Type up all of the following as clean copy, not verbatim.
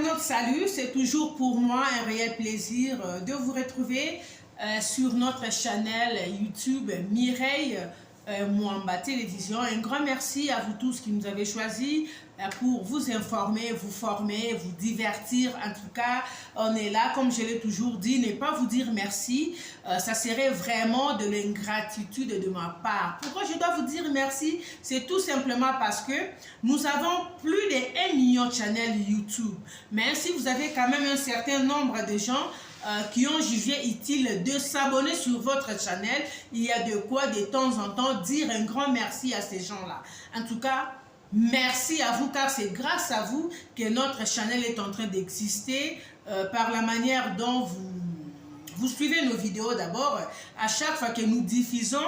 internautes, salut, c'est toujours pour moi un réel plaisir de vous retrouver sur notre chaîne YouTube Mireille Mwamba Télévision. Un grand merci à vous tous qui nous avez choisis pour vous informer, vous former, vous divertir. En tout cas, on est là, comme je l'ai toujours dit, ne pas vous dire merci, ça serait vraiment de l'ingratitude de ma part. Pourquoi je dois vous dire merci? C'est tout simplement parce que nous avons plus de 1 million de channels YouTube. Mais si vous avez quand même un certain nombre de gens qui ont jugé utile de s'abonner sur votre channel, il y a de quoi de temps en temps dire un grand merci à ces gens-là. En tout cas, merci à vous car c'est grâce à vous que notre channel est en train d'exister par la manière dont vous suivez nos vidéos d'abord. À chaque fois que nous diffusons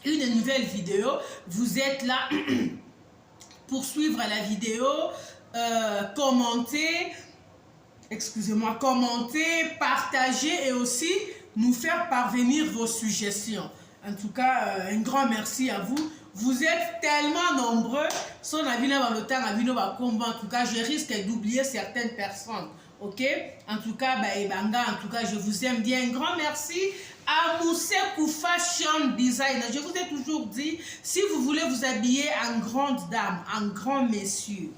une nouvelle vidéo, vous êtes là pour suivre la vidéo, commenter, excusez-moi, commenter, partager et aussi nous faire parvenir vos suggestions. En tout cas, un grand merci à vous. Vous êtes tellement nombreux. En tout cas, je risque d'oublier certaines personnes. Ok? En tout cas, je vous aime bien. Un grand merci à Moussekou Fashion Design. Je vous ai toujours dit, si vous voulez vous habiller en grande dame, en grand monsieur,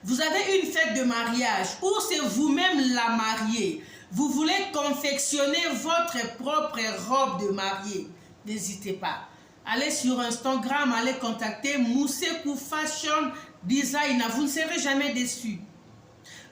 vous avez une fête de mariage ou c'est vous-même la mariée, vous voulez confectionner votre propre robe de mariée, n'hésitez pas. Allez sur Instagram, allez contacter Moussekou Fashion Design, vous ne serez jamais déçus.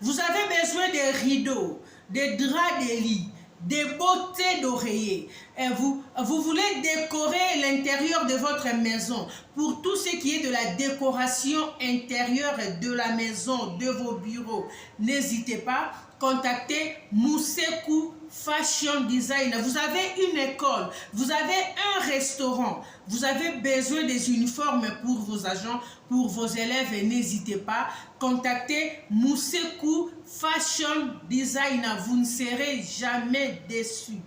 Vous avez besoin de rideaux, de draps de lit, des bottées d'oreiller. Et vous voulez décorer l'intérieur de votre maison. Pour tout ce qui est de la décoration intérieure de la maison, de vos bureaux, n'hésitez pas, contactez Moussekou Fashion Design. Vous avez une école, vous avez un restaurant, vous avez besoin des uniformes pour vos agents, pour vos élèves, n'hésitez pas, contactez Moussekou Fashion Design. Vous ne serez jamais déçus.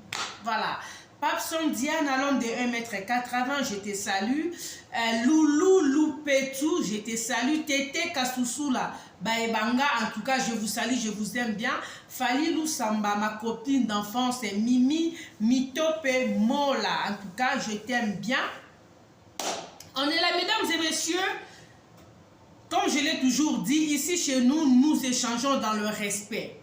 Voilà. Papson Diane, l'homme de 1m80, je te salue. Loulou Loupetou, je te salue. Tété Kassoussoula, Baebanga, en tout cas, je vous salue, je vous aime bien. Falilou Samba, ma copine d'enfance, c'est Mimi Mitope Mola. En tout cas, je t'aime bien. On est là, mesdames et messieurs. Comme je l'ai toujours dit, ici chez nous, nous échangeons dans le respect.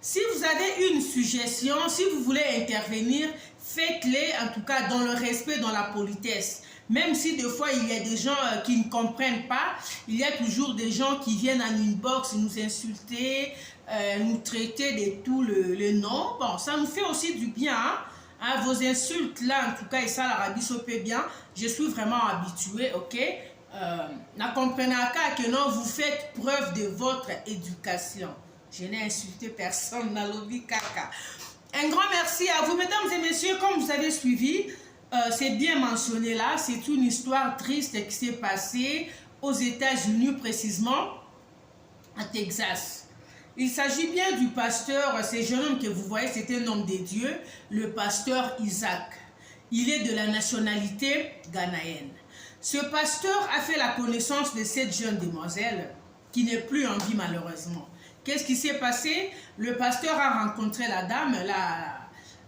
Si vous avez une suggestion, si vous voulez intervenir, faites-les en tout cas dans le respect, dans la politesse. Même si des fois il y a des gens qui ne comprennent pas, il y a toujours des gens qui viennent en inbox nous insulter, nous traiter de tout le nom. Bon, ça nous fait aussi du bien. Hein? Vos insultes là, en tout cas, et ça, l'Arabie se fait bien. Je suis vraiment habituée, ok? Na comprenez que non, vous faites preuve de votre éducation. Je n'ai insulté personne dans l'obi kaka. Un grand merci à vous, mesdames et messieurs. Comme vous avez suivi, c'est bien mentionné là. C'est une histoire triste qui s'est passée aux États-Unis, précisément à Texas. Il s'agit bien du pasteur, ce jeune homme que vous voyez, c'est un homme de Dieu, le pasteur Isaac. Il est de la nationalité ghanéenne. Ce pasteur a fait la connaissance de cette jeune demoiselle qui n'est plus en vie malheureusement. Qu'est-ce qui s'est passé? Le pasteur a rencontré la dame.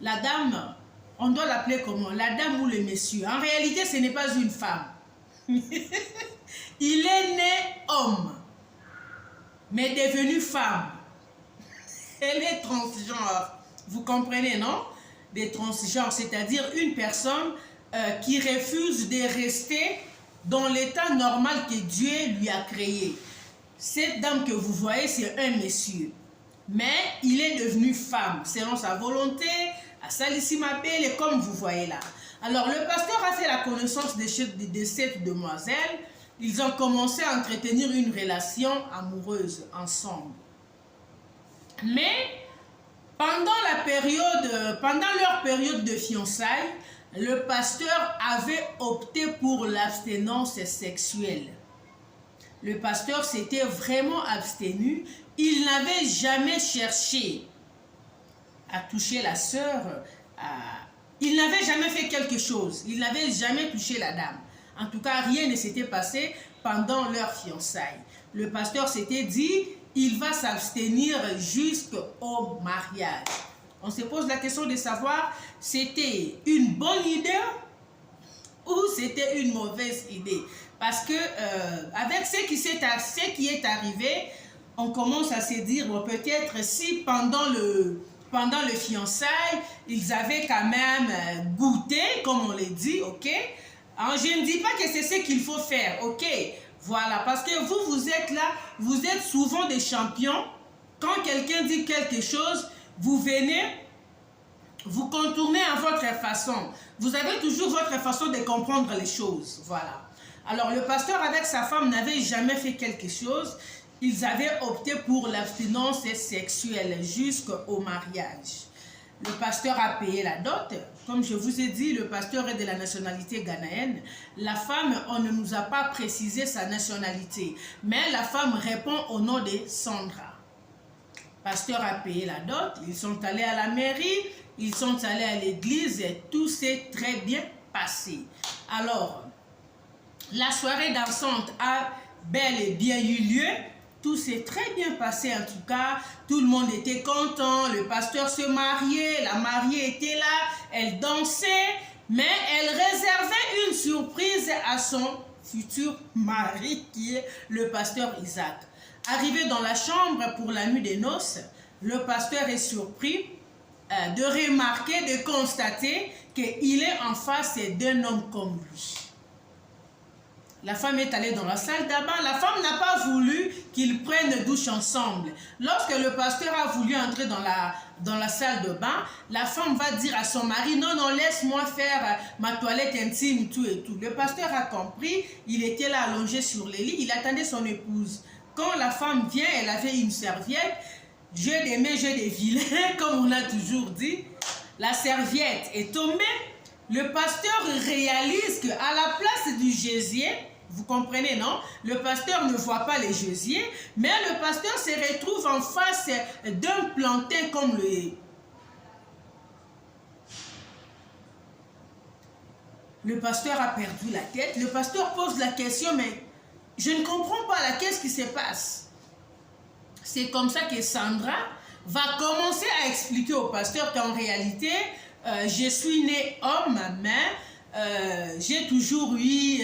La dame, on doit l'appeler comment? La dame ou le monsieur. En réalité, ce n'est pas une femme. Il est né homme, mais devenu femme. Elle est transgenre. Vous comprenez, non? Des transgenres, c'est-à-dire une personne qui refuse de rester dans l'état normal que Dieu lui a créé. Cette dame que vous voyez, c'est un monsieur. Mais il est devenu femme, selon sa volonté, à Salissima Belle, comme vous voyez là. Alors, le pasteur a fait la connaissance de cette demoiselle. Ils ont commencé à entretenir une relation amoureuse ensemble. Mais, pendant leur période de fiançailles, le pasteur avait opté pour l'abstinence sexuelle. Le pasteur s'était vraiment abstenu. Il n'avait jamais cherché à toucher la sœur. Il n'avait jamais fait quelque chose. Il n'avait jamais touché la dame. En tout cas, rien ne s'était passé pendant leur fiançailles. Le pasteur s'était dit il va s'abstenir jusqu'au mariage. On se pose la question de savoir, c'était une bonne idée ou c'était une mauvaise idée? Parce que avec ce qui est arrivé, on commence à se dire, bon, peut-être si pendant le fiançailles, ils avaient quand même goûté, comme on le dit, ok? Alors, je ne dis pas que c'est ce qu'il faut faire, ok? Voilà, parce que vous êtes là, vous êtes souvent des champions. Quand quelqu'un dit quelque chose, vous venez, vous contournez à votre façon. Vous avez toujours votre façon de comprendre les choses, voilà. Alors, le pasteur avec sa femme n'avait jamais fait quelque chose. Ils avaient opté pour l'abstinence sexuelle jusqu'au mariage. Le pasteur a payé la dot. Comme je vous ai dit, le pasteur est de la nationalité ghanéenne. La femme, on ne nous a pas précisé sa nationalité. Mais la femme répond au nom de Sandra. Le pasteur a payé la dot. Ils sont allés à la mairie. Ils sont allés à l'église. Et tout s'est très bien passé. Alors, la soirée dansante a bel et bien eu lieu. Tout s'est très bien passé en tout cas. Tout le monde était content. Le pasteur se mariait. La mariée était là. Elle dansait. Mais elle réservait une surprise à son futur mari qui est le pasteur Isaac. Arrivé dans la chambre pour la nuit des noces, le pasteur est surpris de remarquer, de constater qu'il est en face d'un homme comme lui. La femme est allée dans la salle de bain. La femme n'a pas voulu qu'ils prennent douche ensemble. Lorsque le pasteur a voulu entrer dans la salle de bain, la femme va dire à son mari, non, non, laisse-moi faire ma toilette intime, tout et tout. Le pasteur a compris, il était là allongé sur le lit, il attendait son épouse. Quand la femme vient, elle avait une serviette, jeu des mains, jeu des vilains, comme on a toujours dit. La serviette est tombée. Le pasteur réalise qu'à la place du gésier, vous comprenez, non? Le pasteur ne voit pas les gésiers, mais le pasteur se retrouve en face d'un plantain comme le... Le pasteur a perdu la tête. Le pasteur pose la question, mais je ne comprends pas là, qu'est-ce qui se passe? C'est comme ça que Sandra va commencer à expliquer au pasteur qu'en réalité, je suis née homme, mais j'ai toujours eu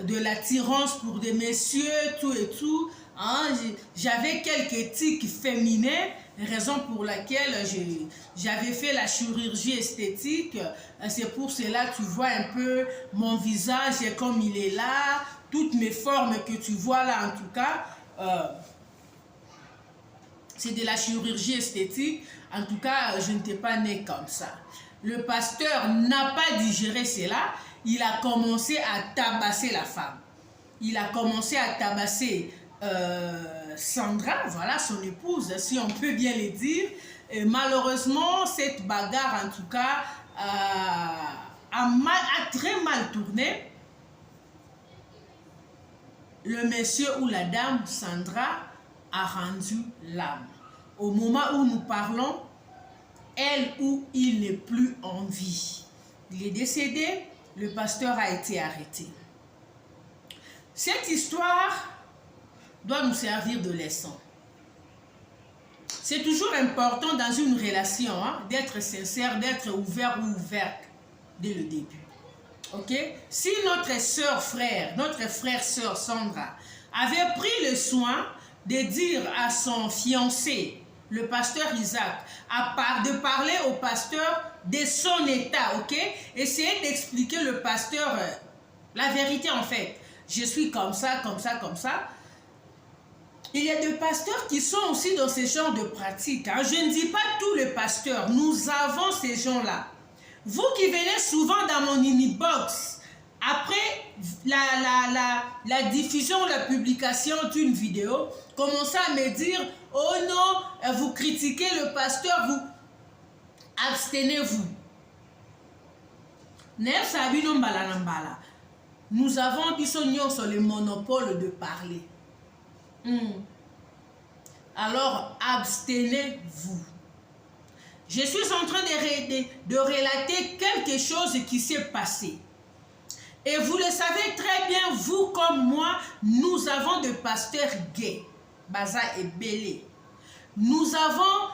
de l'attirance pour des messieurs, tout et tout. Hein. J'avais quelques éthiques féminines, raison pour laquelle j'avais fait la chirurgie esthétique. C'est pour cela que tu vois un peu mon visage comme il est là, toutes mes formes que tu vois là en tout cas. C'est de la chirurgie esthétique. En tout cas, je n'étais pas née comme ça. Le pasteur n'a pas digéré cela. Il a commencé à tabasser la femme. Il a commencé à tabasser Sandra, voilà, son épouse, si on peut bien le dire. Et malheureusement, cette bagarre, en tout cas, a très mal tourné. Le monsieur ou la dame, Sandra, a rendu l'âme. Au moment où nous parlons, elle ou il n'est plus en vie. Il est décédé, le pasteur a été arrêté. Cette histoire doit nous servir de leçon. C'est toujours important dans une relation d'être sincère, d'être ouvert ou ouverte dès le début. Ok? Si notre frère, sœur Sandra avait pris le soin de dire à son fiancé, le pasteur Isaac, de parler au pasteur de son état, ok? Essayez d'expliquer le pasteur la vérité en fait. Je suis comme ça, comme ça, comme ça. Il y a des pasteurs qui sont aussi dans ce genre de pratiques. Hein. Je ne dis pas tous les pasteurs, nous avons ces gens-là. Vous qui venez souvent dans mon inbox, après la diffusion, la publication d'une vidéo, commencez à me dire, oh non, vous critiquez le pasteur, vous abstenez-vous. Nous avons sur le monopole de parler. Alors, abstenez-vous. Je suis en train de relater quelque chose qui s'est passé. Et vous le savez très bien, vous comme moi, nous avons des pasteurs gays. baza et belé. Nous avons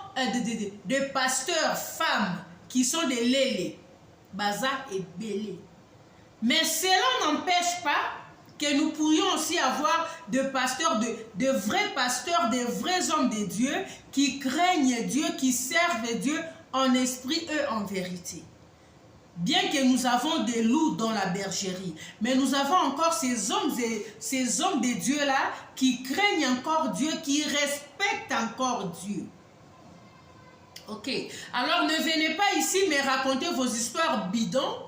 des pasteurs femmes qui sont des lélés, baza et belé. Mais cela n'empêche pas que nous pourrions aussi avoir de pasteurs, de vrais pasteurs, de vrais hommes de Dieu qui craignent Dieu, qui servent Dieu en esprit et en vérité. Bien que nous avons des loups dans la bergerie, mais nous avons encore ces hommes de Dieu-là qui craignent encore Dieu, qui respectent encore Dieu. Ok, alors ne venez pas ici me raconter vos histoires bidons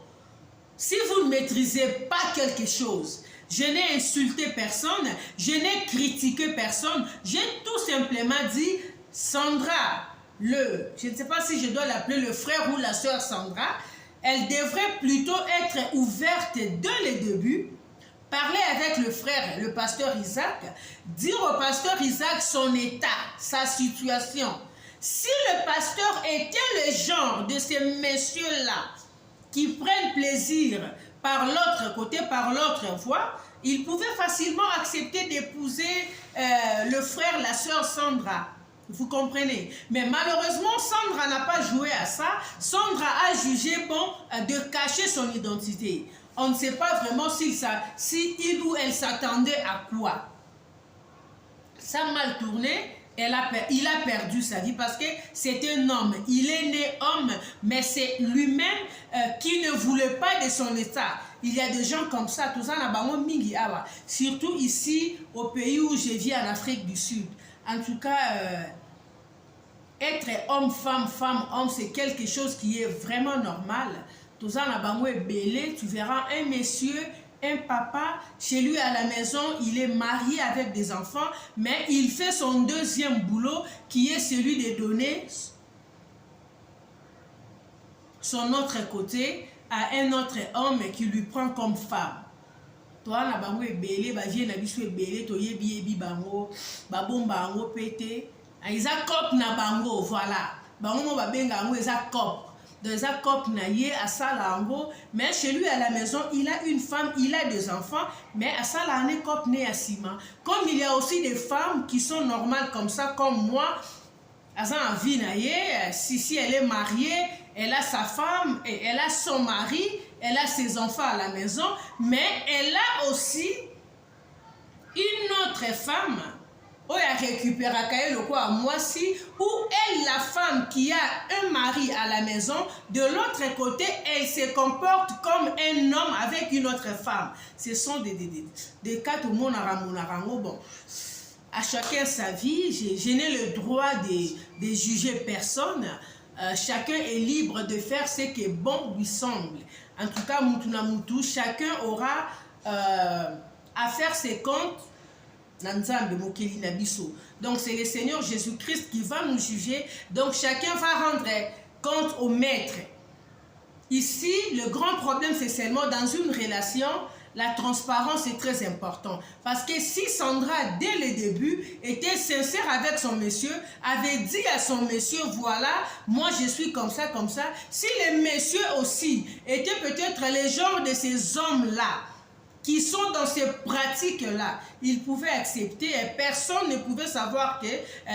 si vous ne maîtrisez pas quelque chose. Je n'ai insulté personne, je n'ai critiqué personne, j'ai tout simplement dit, Sandra, je ne sais pas si je dois l'appeler le frère ou la sœur Sandra, elle devrait plutôt être ouverte dès le début, parler avec le frère, le pasteur Isaac, dire au pasteur Isaac son état, sa situation. Si le pasteur était le genre de ces messieurs-là qui prennent plaisir par l'autre côté, par l'autre voie, il pouvait facilement accepter d'épouser le frère, la sœur Sandra. Vous comprenez? Mais malheureusement, Sandra n'a pas joué à ça. Sandra a jugé bon de cacher son identité. On ne sait pas vraiment si il ou elle s'attendait à quoi. Ça a mal tourné. Il a perdu sa vie parce que c'est un homme. Il est né homme, mais c'est lui-même qui ne voulait pas de son état. Il y a des gens comme ça, tout ça, surtout ici au pays où je vis en Afrique du Sud. En tout cas, être homme, femme, femme, homme, c'est quelque chose qui est vraiment normal. Tout ça, tu verras un monsieur, un papa, chez lui à la maison, il est marié avec des enfants, mais il fait son deuxième boulot qui est celui de donner son autre côté à un autre homme qui lui prend comme femme. Toi, na bango ebele, ba vie na biso ebele, to yebi yebi bango, ba bomba bango pété. Isa cop na bango, voilà. Bango mo ba benga bango isa cop. Donc isa cop na ye à Salango, mais chez lui à la maison, il a une femme, il a des enfants, mais à Salane cop né à Sima. Comme il y a aussi des femmes qui sont normales comme ça, comme moi, Asa en vie na ye, si elle est mariée, elle a sa femme, et elle a son mari, elle a ses enfants à la maison, mais elle a aussi une autre femme, où elle récupère le quoi à moi si, où elle, la femme qui a un mari à la maison, de l'autre côté, elle se comporte comme un homme avec une autre femme. Ce sont des cas tout le monde a bon. À chacun sa vie, je n'ai le droit de juger personne. Chacun est libre de faire ce qui est bon lui semble. En tout cas, chacun aura à faire ses comptes. Donc c'est le Seigneur Jésus-Christ qui va nous juger. Donc chacun va rendre compte au maître. Ici, le grand problème, c'est seulement dans une relation, la transparence est très importante. Parce que si Sandra, dès le début, était sincère avec son monsieur, avait dit à son monsieur, voilà, moi je suis comme ça, comme ça. Si les messieurs aussi étaient peut-être les genres de ces hommes-là, qui sont dans ces pratiques-là, ils pouvaient accepter et personne ne pouvait savoir que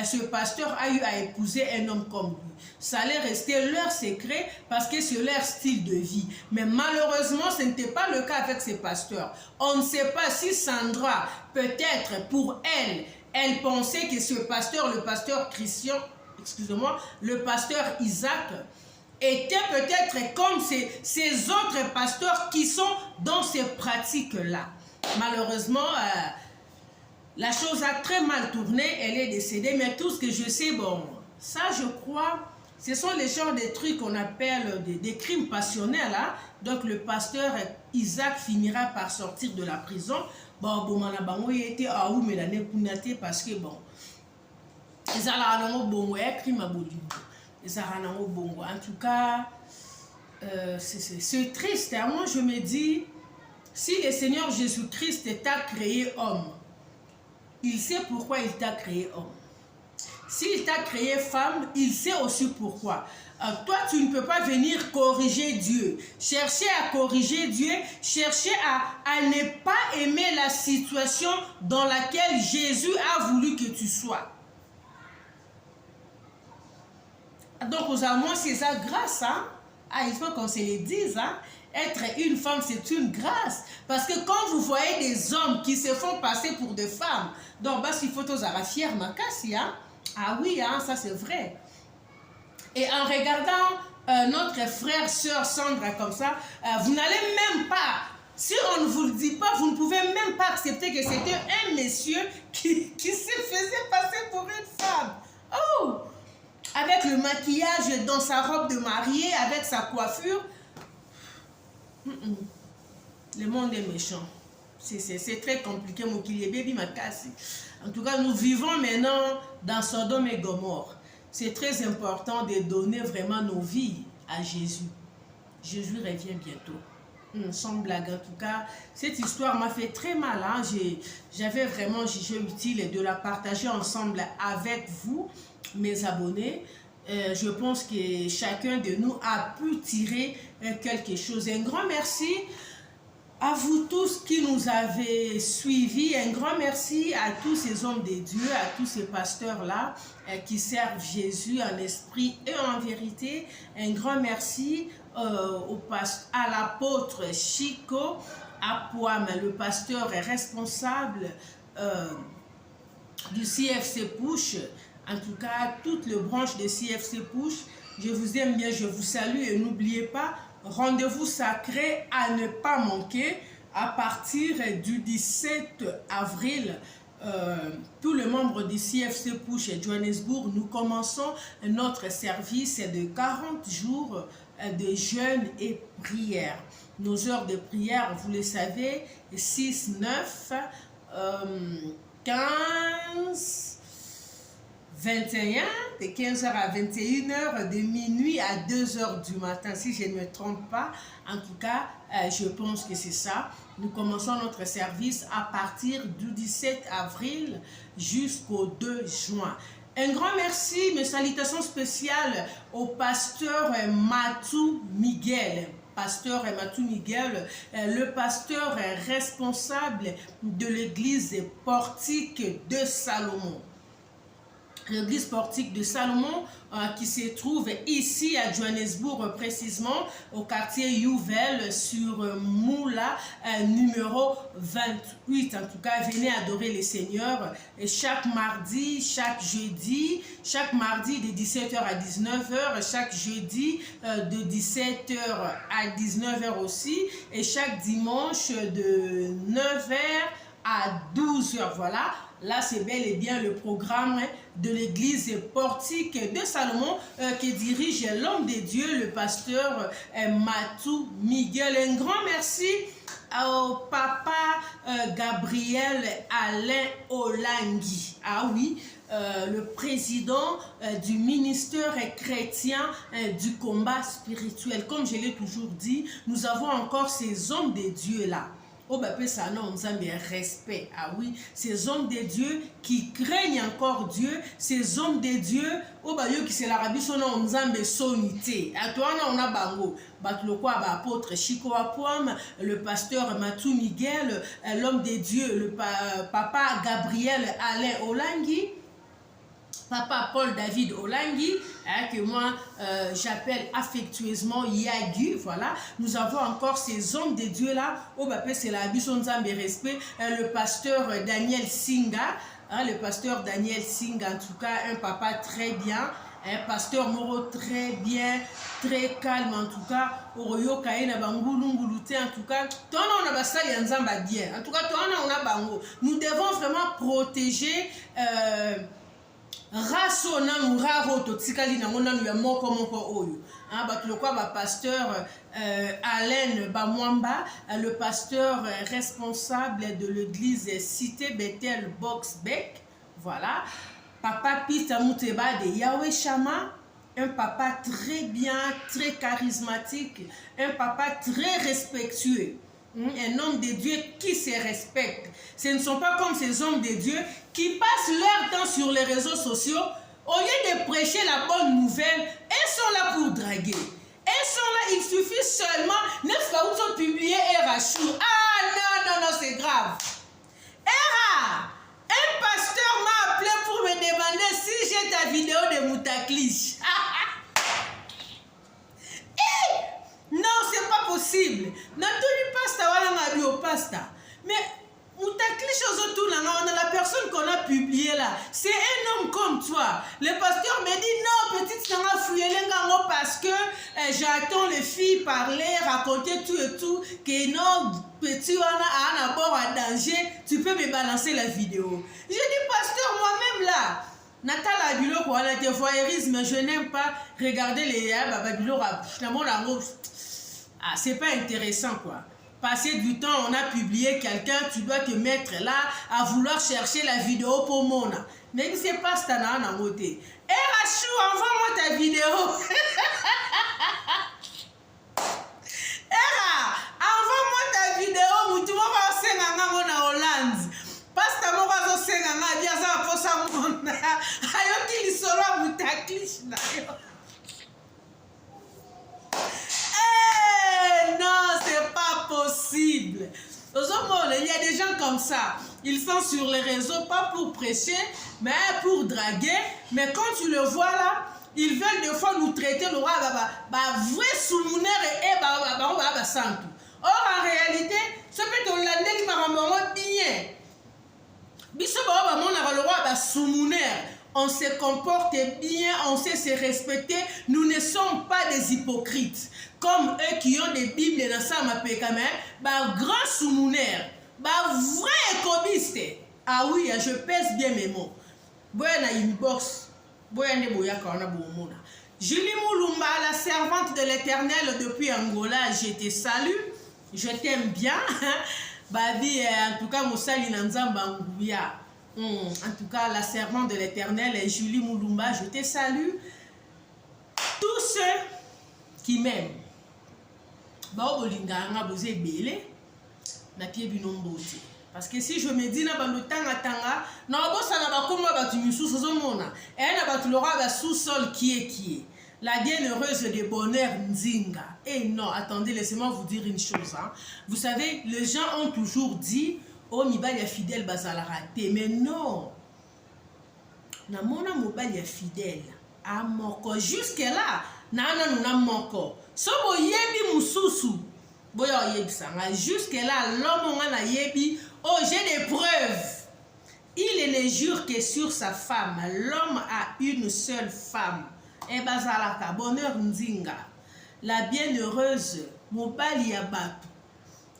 ce pasteur a eu à épouser un homme comme lui. Ça allait rester leur secret parce que c'est leur style de vie. Mais malheureusement, ce n'était pas le cas avec ces pasteurs. On ne sait pas si Sandra, peut-être pour elle, elle pensait que ce pasteur, le pasteur Christian, excusez-moi, le pasteur Isaac, était peut-être comme ces autres pasteurs qui sont dans ces pratiques-là. Malheureusement, la chose a très mal tourné, elle est décédée, mais tout ce que je sais, bon, ça je crois, ce sont les genres de trucs qu'on appelle des crimes passionnels. Hein? Donc le pasteur Isaac finira par sortir de la prison. Bon, il était à où, mais l'année parce que bon, ils ont bon, crime à bout. En tout cas, c'est triste. Moi, je me dis, si le Seigneur Jésus-Christ t'a créé homme, il sait pourquoi il t'a créé homme. S'il t'a créé femme, il sait aussi pourquoi. toi, tu ne peux pas venir corriger Dieu. Chercher à corriger Dieu, chercher à ne pas aimer la situation dans laquelle Jésus a voulu que tu sois. Donc, aux amours, c'est ça grâce. Hein? Ah, il faut qu'on se le dise. Hein? Être une femme, c'est une grâce. Parce que quand vous voyez des hommes qui se font passer pour des femmes, donc, bah, il faut tous avoir fier, ma casse, hein? Ah oui, hein, ça c'est vrai. Et en regardant notre frère, sœur Sandra comme ça, vous n'allez même pas, si on ne vous le dit pas, vous ne pouvez même pas accepter que c'était un monsieur qui se faisait passer pour une femme. Oh! Avec le maquillage dans sa robe de mariée, avec sa coiffure. Le monde est méchant. C'est très compliqué, mon kilié, baby, ma casse. En tout cas, nous vivons maintenant dans Sodome et Gomorrhe. C'est très important de donner vraiment nos vies à Jésus. Jésus revient bientôt. Sans blague, en tout cas, cette histoire m'a fait très mal. Hein? J'avais vraiment jugé utile de la partager ensemble avec vous, mes abonnés. Je pense que chacun de nous a pu tirer quelque chose. Un grand merci à vous tous qui nous avez suivis. Un grand merci à tous ces hommes de Dieu, à tous ces pasteurs-là qui servent Jésus en esprit et en vérité. Un grand merci à l'apôtre Chico Apoam, le pasteur responsable du CFC Push. En tout cas, toutes les branches de CFC Push, je vous aime bien, je vous salue et n'oubliez pas, rendez-vous sacré à ne pas manquer à partir du 17 avril. Tous les membres du CFC Push et Johannesburg, nous commençons notre service de 40 jours de jeûne et prière. Nos heures de prière, vous le savez, 6, 9, 15... 21, de 15h à 21h, de minuit à 2h du matin, si je ne me trompe pas. En tout cas, je pense que c'est ça. Nous commençons notre service à partir du 17 avril jusqu'au 2 juin. Un grand merci, mes salutations spéciales au pasteur Matou Miguel. Pasteur Matou Miguel, le pasteur responsable de l'église portique de Salomon. L'église portique de Salomon qui se trouve ici à Johannesburg, précisément au quartier Youvel sur Moula numéro 28. En tout cas, venez adorer le Seigneur chaque mardi, chaque jeudi, chaque mardi de 17h à 19h, chaque jeudi de 17h à 19h aussi, et chaque dimanche de 9h à 12h. Voilà. Là, c'est bel et bien le programme de l'église portique de Salomon qui dirige l'homme de Dieu, le pasteur Matou Miguel. Un grand merci au papa Gabriel Alain Olangi. Ah oui, le président du ministère chrétien du combat spirituel. Comme je l'ai toujours dit, nous avons encore ces hommes de Dieu là. Oh, bah, ça, non, nous avons respect. Ah oui, ces hommes de Dieu qui craignent encore Dieu, ces hommes de Dieu, oh, bah, qui c'est l'Arabie, nous avons sonité. À toi, on a bango. Bah, le quoi, bah, apôtre Chico Apoam, le pasteur Matou Miguel, l'homme de Dieu, le papa Gabriel Alain Olangi, papa Paul David Olangi, que moi j'appelle affectueusement Yagu. Voilà, nous avons encore ces hommes de Dieu là. Oh, bah, c'est la bison Nzambe respect. Le pasteur Daniel Singa, le pasteur Daniel Singa, en tout cas, un papa très bien. Un pasteur Moro très bien, très calme en tout cas. Oroyo Kaena Bangulu Ngulute en tout cas. Toi, on a basali Nzamba bien. En tout cas, toi, on a Bango. Nous devons vraiment protéger. Raso nanu raro to tikali na ngona ya moko oyo. Ba pasteur Alain Bamwamba, le pasteur responsable de l'église Cité Bethel Boxbeck. Voilà. Papa Peter Muteba de Yahweh Shama, un papa très bien, très charismatique, un papa très respectueux. Un homme de Dieu qui se respecte. Ce ne sont pas comme ces hommes de Dieu qui passent leur temps sur les réseaux sociaux Au lieu de prêcher la bonne nouvelle, elles sont là pour draguer. Elles sont là, il suffit seulement, n'est-ce pas, où sont publiés Erachou. Ah non, c'est grave. Era, un pasteur m'a appelé pour me demander si j'ai ta vidéo de Moutaklich. Non, c'est pas possible. N'a tenu pasta wala ma bio pasta. Mais Moutaklich autour on a la personne qu'on a publiée là. C'est un homme comme toi. Le pasteur me dit non, petite Sanga Fouyelengango parce que j'attends les filles parler, raconter tout et tout. Que non, petit wana a un abord à danger. Tu peux me balancer la vidéo. J'ai dit pasteur moi-même là. Natala Bilo quoi, le voyeurisme, je n'aime pas regarder les Babilo. Ah, c'est pas intéressant quoi. Passer du temps, on a publié quelqu'un, tu dois te mettre là à vouloir chercher la vidéo pour Mona. Mais c'est pas ce que tu as en côté. Eh Rachou, envoie-moi ta vidéo. Era, envoie-moi ta vidéo. Tu vas faire en Hollande. Parce que moi, je vais faire un bien ça pour ça. Ayo qui li solo à Moutaklich. Non, c'est pas possible. Il y a des gens comme ça. Ils sont sur les réseaux, pas pour prêcher, mais pour draguer. Mais quand tu le vois là, ils veulent des fois nous traiter le roi, vrai soumouner et santu. Or, en réalité, ce que tu l'as dit, bien. On se comporte bien, on sait se respecter. Nous ne sommes pas des hypocrites. Comme eux qui ont des bibles dans ça, grand soumouner, vrai écobiste. Ah oui, je pèse bien mes mots. Boyana inbox, boyane boyaka on a bon. Julie Moulumba, la servante de l'Éternel depuis Angola, je te salue, je t'aime bien. Babi, en tout cas, Moussali Nanzamba Ngouya. En tout cas, la servante de l'Éternel, Julie Moulumba, je te salue. Tous ceux qui m'aiment. Parce que si je me dis sous-sol qui est la bienheureuse de bonheur Nzinga. Et non, attendez, laissez-moi vous dire une chose. Hein. Vous savez, les gens ont toujours dit oh, Mibali est fidèle, bazala raté. Mais non. Namona Mobali est fidèle. À moko. Jusque-là, nana nous n'a moko. Sobo yebi mususu. Boya yebi sanga. Jusque-là, l'homme a yebi. Oh, j'ai des preuves. Il ne jure que sur sa femme. L'homme a une seule femme. Et bazalaka, bonheur Nzinga. La bienheureuse, Mobali Yabatu.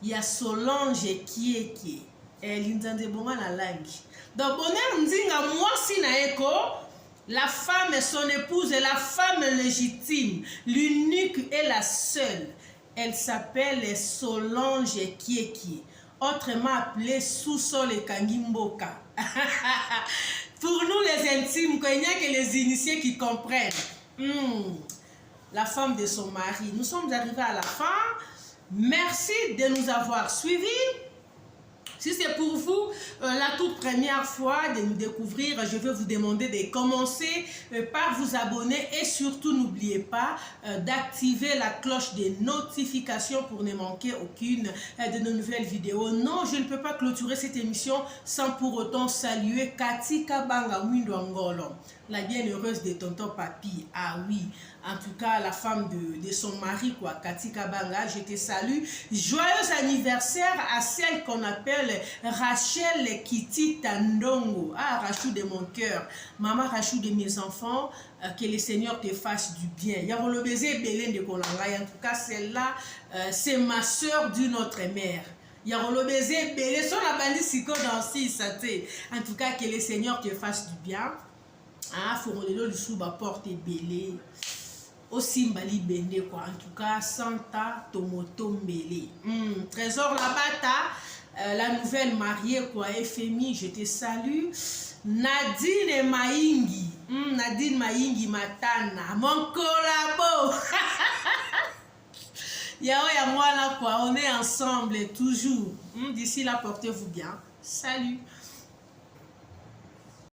Il y a Solange qui est. L'intendé bon la langue. Donc, bonheur Nzinga, moi si na eko, la femme est son épouse et la femme légitime, l'unique et la seule. Elle s'appelle Solange qui autrement appelée sous-sol et Kangimboka. Pour nous les intimes, il n'y a que les initiés qui comprennent. La femme de son mari. Nous sommes arrivés à la fin. Merci de nous avoir suivis. Si c'est pour vous la toute première fois de nous découvrir, je vais vous demander de commencer par vous abonner et surtout n'oubliez pas d'activer la cloche des notifications pour ne manquer aucune de nos nouvelles vidéos. Non, je ne peux pas clôturer cette émission sans pour autant saluer Kati Kabanga Mwindwangolo, la bienheureuse de tonton Papi. Ah oui, en tout cas la femme de son mari, quoi, Kati Kabanga, je te salue. Joyeux anniversaire à celle qu'on appelle Rachel Kitty Tandongo. Ah, Rachou de mon cœur, maman Rachou de mes enfants, que le Seigneur te fasse du bien. Yaro le baiser Bélène de Kolanga. En tout cas, celle-là, c'est ma soeur d'une autre mère. Yaro le baiser Bélène, son abandi siko dans six. En tout cas, que le Seigneur te fasse du bien. Ah, faut le souba porte Bélé. Aussi Mbali Bende quoi. En tout cas, Santa Tomoto Mbele. Trésor Labata, la nouvelle mariée quoi. FMI, je te salue. Nadine Maïngi. Nadine Maïngi Matana. Mon collabo. Yao et moi là quoi. On est ensemble toujours. D'ici là, portez-vous bien. Salut.